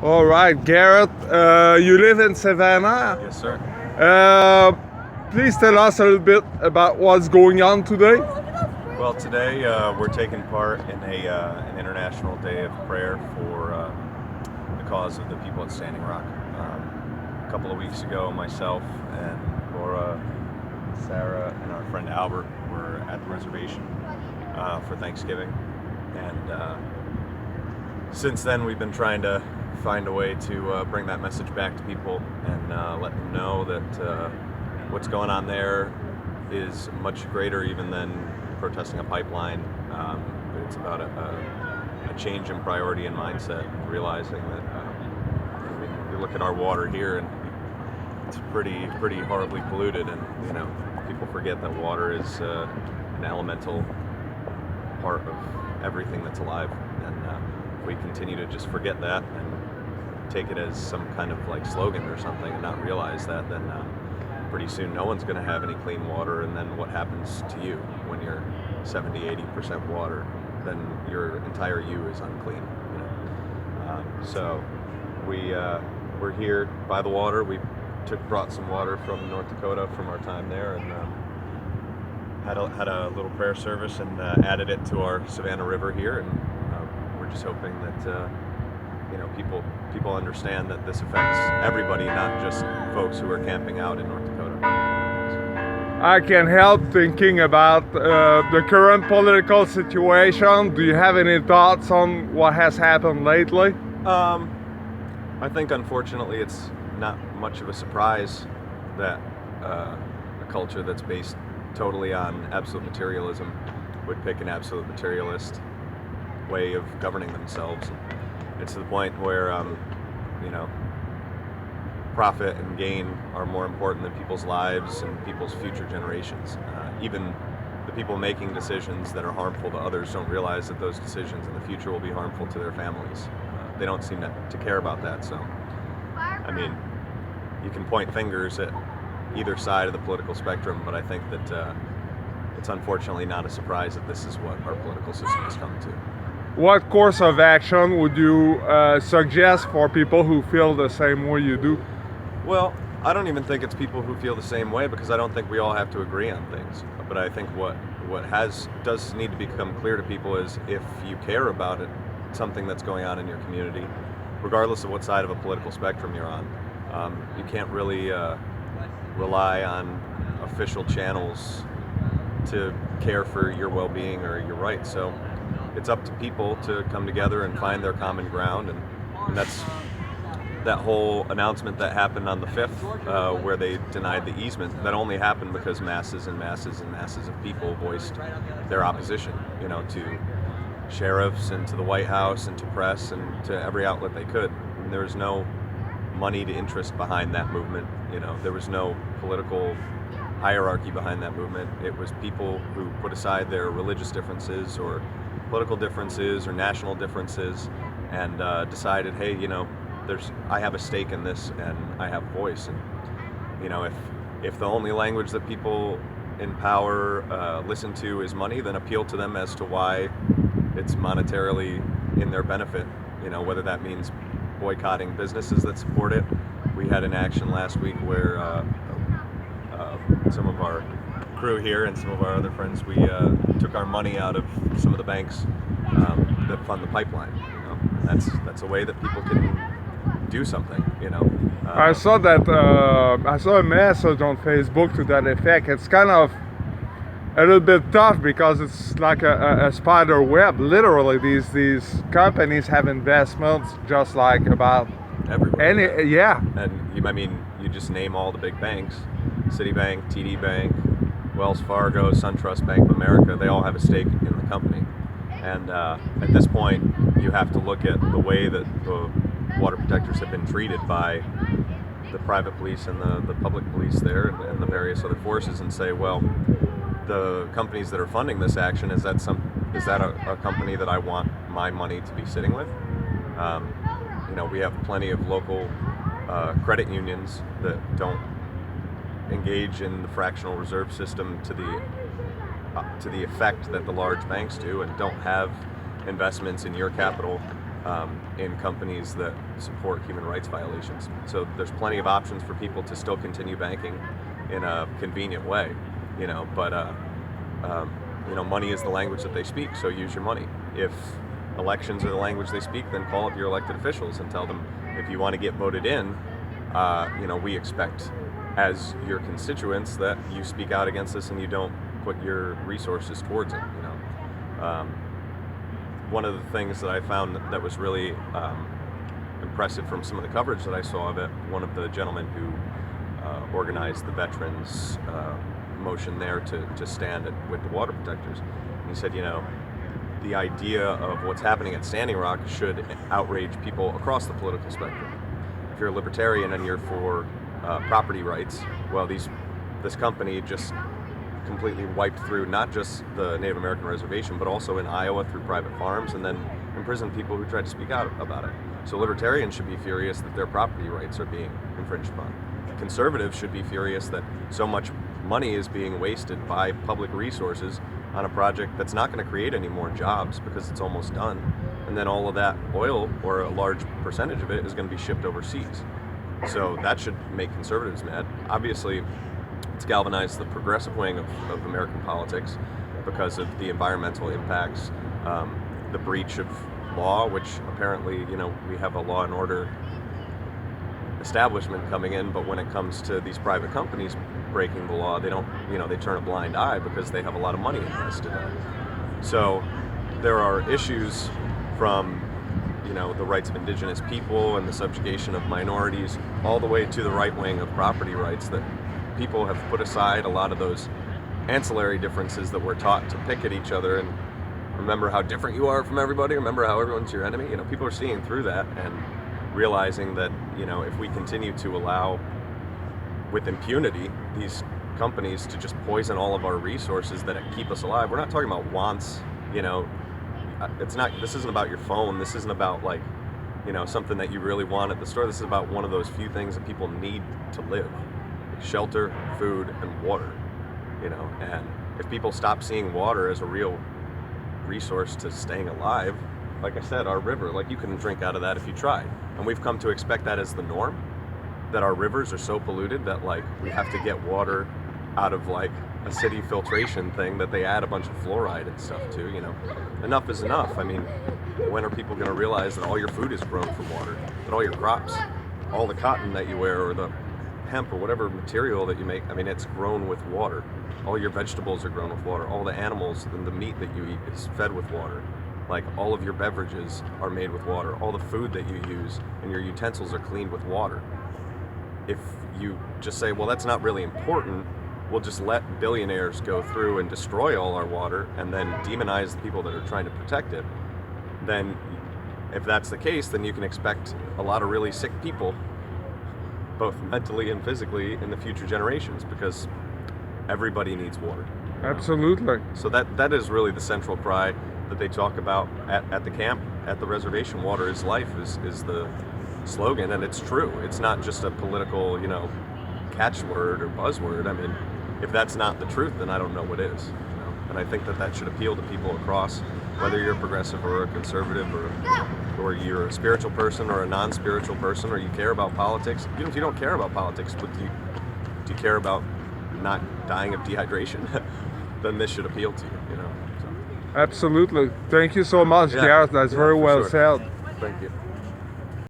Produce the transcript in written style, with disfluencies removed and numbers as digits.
All right, Garrett, you live in Savannah. Yes, sir. Please tell us a little bit about what's going on today. Well, today we're taking part in an international day of prayer for the cause of the people at Standing Rock. A couple of weeks ago, myself and Laura, Sarah, and our friend Albert were at the reservation for Thanksgiving, and since then we've been trying to find a way to bring that message back to people and let them know that what's going on there is much greater even than protesting a pipeline. It's about a change in priority and mindset, realizing that you look at our water here and it's pretty horribly polluted, and people forget that water is an elemental part of everything that's alive, and if we continue to just forget that and take it as some kind of like slogan or something and not realize that, then pretty soon no one's going to have any clean water, and then what happens to you when you're 70-80% water? Then your entire you is unclean. So we're here by the water. We brought some water from North Dakota from our time there, and had a little prayer service and added it to our Savannah River here, and we're just hoping that people understand that this affects everybody, not just folks who are camping out in North Dakota. I can't help thinking about the current political situation. Do you have any thoughts on what has happened lately? I think unfortunately it's not much of a surprise that a culture that's based totally on absolute materialism would pick an absolute materialist way of governing themselves. It's to the point where profit and gain are more important than people's lives and people's future generations. Even the people making decisions that are harmful to others don't realize that those decisions in the future will be harmful to their families. They don't seem to care about that. So, I mean, you can point fingers at either side of the political spectrum, but I think that it's unfortunately not a surprise that this is what our political system has come to. What course of action would you suggest for people who feel the same way you do? Well, I don't even think it's people who feel the same way, because I don't think we all have to agree on things. But I think what does need to become clear to people is, if you care about it, something that's going on in your community, regardless of what side of a political spectrum you're on, you can't really rely on official channels to care for your well-being or your rights. So it's up to people to come together and find their common ground, and that's that whole announcement that happened on the 5th, where they denied the easement. That only happened because masses and masses and masses of people voiced their opposition, to sheriffs and to the White House and to press and to every outlet they could. And there was no money to interest behind that movement. There was no political hierarchy behind that movement. It was people who put aside their religious differences or political differences or national differences and decided, hey, I have a stake in this and I have a voice. And if the only language that people in power listen to is money, then appeal to them as to why it's monetarily in their benefit. Whether that means boycotting businesses that support it. We had an action last week where some of our crew here and some of our other friends, we took our money out of some of the banks that fund the pipeline. That's a way that people can do something. I saw that. I saw a message on Facebook to that effect. It's kind of a little bit tough because it's like a spider web. Literally, these companies have investments just like about everywhere. Yeah. And you just name all the big banks: Citibank, TD Bank, Wells Fargo, SunTrust, Bank of America. They all have a stake in the company. And at this point, you have to look at the way that the water protectors have been treated by the private police and the public police there and the various other forces, and say, well, the companies that are funding this action, is that a company that I want my money to be sitting with? We have plenty of local credit unions that don't engage in the fractional reserve system to the effect that the large banks do, and don't have investments in your capital in companies that support human rights violations. So there's plenty of options for people to still continue banking in a convenient way, but money is the language that they speak, so use your money. If elections are the language they speak, then call up your elected officials and tell them, if you want to get voted in, we expect as your constituents that you speak out against this and you don't put your resources towards it. One of the things that I found that was really impressive from some of the coverage that I saw of it, one of the gentlemen who organized the veterans motion there to stand with the water protectors, he said, the idea of what's happening at Standing Rock should outrage people across the political spectrum. If you're a libertarian and you're for property rights, well, this company just completely wiped through not just the Native American reservation, but also in Iowa through private farms, and then imprisoned people who tried to speak out about it. So libertarians should be furious that their property rights are being infringed upon. Conservatives should be furious that so much money is being wasted by public resources on a project that's not going to create any more jobs because it's almost done. And then all of that oil, or a large percentage of it, is going to be shipped overseas. So that should make conservatives mad. Obviously, it's galvanized the progressive wing of American politics because of the environmental impacts, the breach of law, which apparently, we have a law and order establishment coming in, but when it comes to these private companies breaking the law, they don't, they turn a blind eye because they have a lot of money invested in it. So there are issues from, the rights of indigenous people and the subjugation of minorities, all the way to the right wing of property rights, that people have put aside a lot of those ancillary differences that we're taught to pick at each other and remember how different you are from everybody, remember how everyone's your enemy. People are seeing through that and realizing that, if we continue to allow with impunity these companies to just poison all of our resources that keep us alive. We're not talking about wants, this isn't about your phone, this isn't about something that you really want at the store. This is about one of those few things that people need to live: shelter, food, and water. And if people stop seeing water as a real resource to staying alive, like I said, our river, you couldn't drink out of that if you tried. And we've come to expect that as the norm, that our rivers are so polluted that we have to get water out of a city filtration thing that they add a bunch of fluoride and stuff to. Enough is enough. When are people going to realize that all your food is grown from water, that all your crops, all the cotton that you wear, or the hemp, or whatever material that you make, it's grown with water. All your vegetables are grown with water. All the animals and the meat that you eat is fed with water. All of your beverages are made with water. All the food that you use and your utensils are cleaned with water. If you just say, well, that's not really important, we'll just let billionaires go through and destroy all our water and then demonize the people that are trying to protect it, then if that's the case, then you can expect a lot of really sick people, both mentally and physically, in the future generations, because everybody needs water. Absolutely. So that is really the central cry that they talk about at the camp, at the reservation. Water is life is the slogan, and it's true. It's not just a political, catchword or buzzword. If that's not the truth, then I don't know what is. And I think that should appeal to people across, whether you're a progressive or a conservative, or you're a spiritual person or a non-spiritual person, or you care about politics. Even if you don't care about politics, but do you care about not dying of dehydration? Then this should appeal to you. So. Absolutely. Thank you so much, Garrett. That's very well said. Thank you.